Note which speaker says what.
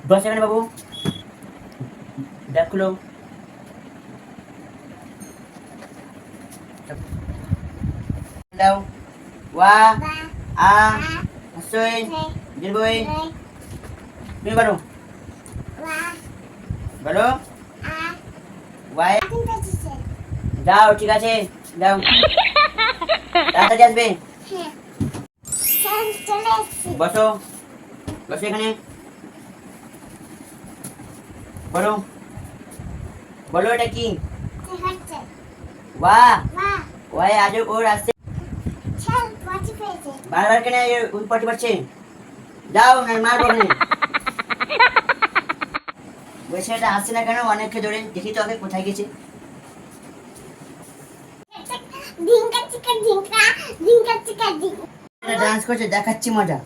Speaker 1: বস এখানে বাবু, দেখলো দাও। ওয়া আ হসই দিলবই, তুমি বলো বলো। ওয়াই যাও, ঠিক আছে যাও, তাড়াতাড়ি আসবে। বসো বসো এখানে, বলো বলো এটা কি? ওয়া ওয়াই আজ ওর আসছে বারবার কেন পটি পাচ্ছে? যাও না মারবো ওখানে। বলছে এটা আসছে না কেন অনেককে ধরে, দেখি তো আগে কোথায় গেছে। ডান্স করছে, দেখাচ্ছি মজা।